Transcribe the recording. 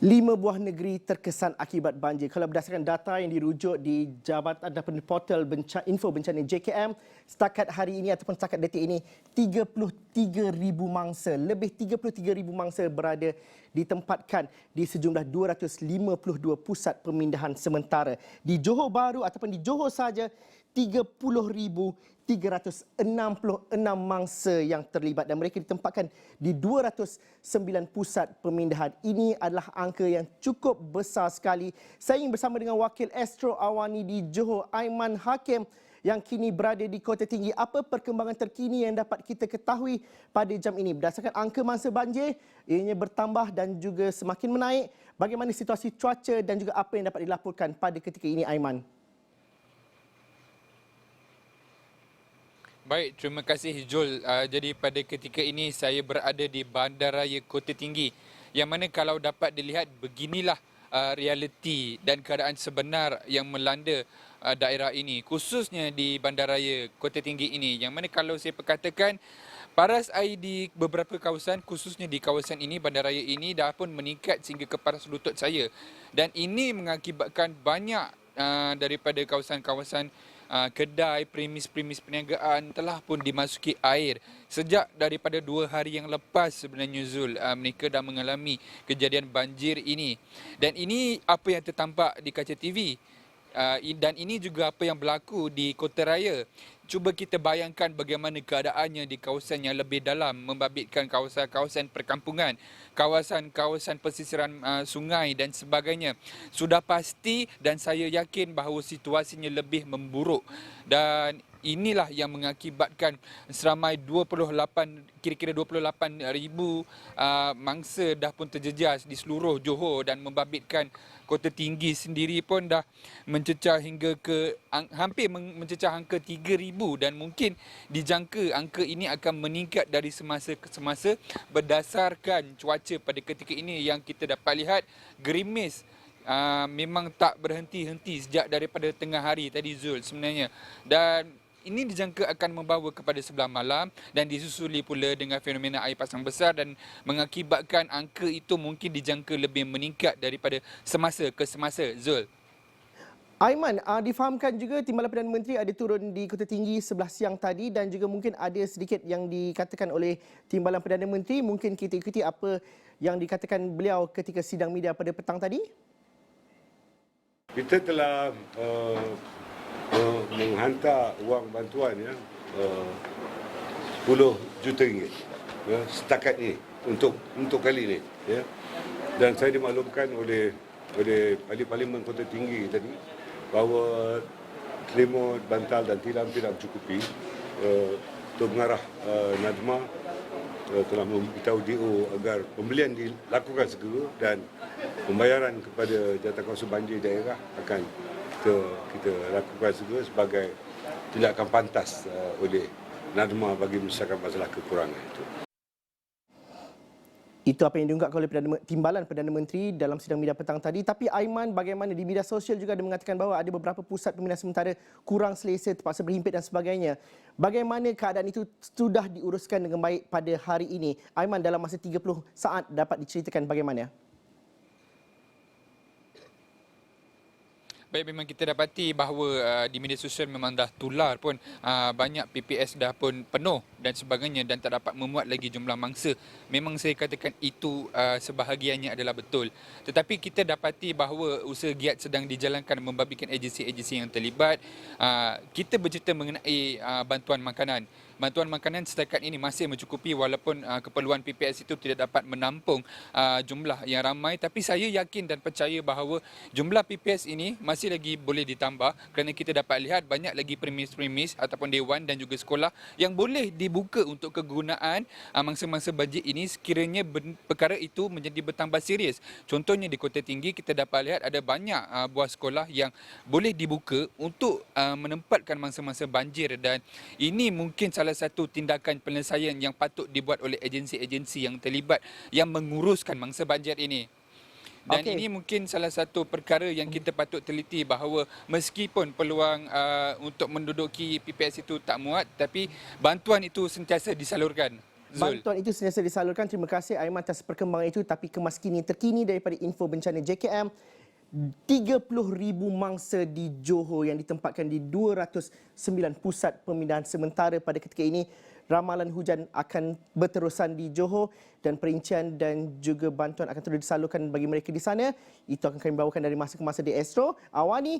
5 buah negeri terkesan akibat banjir. Kalau berdasarkan data yang dirujuk di Jabatan ataupun portal info bencana JKM, setakat hari ini ataupun setakat detik ini 33,000 mangsa, lebih 33,000 mangsa berada ditempatkan di sejumlah 252 pusat pemindahan sementara. Di Johor Bahru ataupun di Johor saja 30,366 mangsa yang terlibat dan mereka ditempatkan di 209 pusat pemindahan. Ini adalah angka yang cukup besar sekali. Saya ingin bersama dengan Wakil Astro Awani di Johor, Aiman Hakim, yang kini berada di Kota Tinggi. Apa perkembangan terkini yang dapat kita ketahui pada jam ini? Berdasarkan angka mangsa banjir, ianya bertambah dan juga semakin menaik. Bagaimana situasi cuaca dan juga apa yang dapat dilaporkan pada ketika ini, Aiman? Baik, terima kasih Jul. Jadi pada ketika ini saya berada di Bandaraya Kota Tinggi, yang mana kalau dapat dilihat beginilah realiti dan keadaan sebenar yang melanda daerah ini, khususnya di Bandaraya Kota Tinggi ini, yang mana kalau saya perkatakan paras air di beberapa kawasan, khususnya di kawasan ini, bandaraya ini dah pun meningkat sehingga ke paras lutut saya, dan ini mengakibatkan banyak daripada kawasan-kawasan kedai, premis-premis perniagaan telah pun dimasuki air. Sejak daripada 2 hari yang lepas sebenarnya Zul, mereka dah mengalami kejadian banjir ini. Dan ini apa yang tertampak di kaca TV. Dan ini juga apa yang berlaku di Kota Raya. Cuba kita bayangkan bagaimana keadaannya di kawasan yang lebih dalam, membabitkan kawasan-kawasan perkampungan, kawasan-kawasan pesisiran sungai dan sebagainya. Sudah pasti dan saya yakin bahawa situasinya lebih memburuk, dan inilah yang mengakibatkan seramai 28,000 mangsa dah pun terjejas di seluruh Johor, dan membabitkan Kota Tinggi sendiri pun dah mencecah hingga ke hampir mencecah angka 3,000, dan mungkin dijangka angka ini akan meningkat dari semasa ke semasa berdasarkan cuaca pada ketika ini yang kita dapat lihat gerimis memang tak berhenti-henti sejak daripada tengah hari tadi Zul sebenarnya, dan ini dijangka akan membawa kepada sebelah malam dan disusuli pula dengan fenomena air pasang besar, dan mengakibatkan angka itu mungkin dijangka lebih meningkat daripada semasa ke semasa, Zul. Aiman, difahamkan juga Timbalan Perdana Menteri ada turun di Kota Tinggi 11 siang tadi, dan juga mungkin ada sedikit yang dikatakan oleh Timbalan Perdana Menteri. Mungkin kita ikuti apa yang dikatakan beliau ketika sidang media pada petang tadi. Kita telah menghantar wang bantuan 10 juta ringgit setakat ini untuk kali ini, ya. Dan saya dimaklumkan oleh Ahli Parlimen Kota Tinggi tadi bahawa Selimut, Bantal dan Tilam tidak mencukupi. Tok Pengarah Najma telah memberitahu DO agar pembelian dilakukan segera, dan pembayaran kepada Jawatankuasa Banjir Daerah akan kita lakukan segera sebagai tindakan pantas oleh Najma bagi menyelesaikan masalah kekurangan itu. Itu apa yang diungkapkan oleh Timbalan Perdana Menteri dalam sidang media petang tadi. Tapi Aiman, bagaimana di media sosial juga ada mengatakan bahawa ada beberapa pusat pemindahan sementara kurang selesa, terpaksa berhimpit dan sebagainya. Bagaimana keadaan itu sudah diuruskan dengan baik pada hari ini? Aiman, dalam masa 30 saat dapat diceritakan bagaimana? Baik, memang kita dapati bahawa di media sosial memang dah tular pun banyak PPS dah pun penuh dan sebagainya, dan tak dapat memuat lagi jumlah mangsa. Memang saya katakan itu sebahagiannya adalah betul. Tetapi kita dapati bahawa usaha giat sedang dijalankan membabitkan agensi-agensi yang terlibat. Kita bercerita mengenai bantuan makanan. Bantuan makanan setakat ini masih mencukupi walaupun keperluan PPS itu tidak dapat menampung jumlah yang ramai. Tapi saya yakin dan percaya bahawa jumlah PPS ini masih lagi boleh ditambah, kerana kita dapat lihat banyak lagi premis-premis ataupun dewan dan juga sekolah yang boleh dibuka untuk kegunaan mangsa-mangsa banjir ini sekiranya perkara itu menjadi bertambah serius. Contohnya di Kota Tinggi kita dapat lihat ada banyak buah sekolah yang boleh dibuka untuk menempatkan mangsa-mangsa banjir, dan ini mungkin salah satu tindakan penyelesaian yang patut dibuat oleh agensi-agensi yang terlibat yang menguruskan mangsa banjir ini. Dan ini mungkin salah satu perkara yang kita patut teliti, bahawa meskipun peluang untuk menduduki PPS itu tak muat, tapi bantuan itu sentiasa disalurkan. Zul. Bantuan itu sentiasa disalurkan. Terima kasih Aiman atas perkembangan itu. Tapi kemaskini terkini daripada info bencana JKM, 30,000 mangsa di Johor yang ditempatkan di 209 pusat pemindahan sementara pada ketika ini. Ramalan hujan akan berterusan di Johor dan perincian dan juga bantuan akan terus disalurkan bagi mereka di sana. Itu akan kami bawakan dari masa ke masa di Astro. Awal ni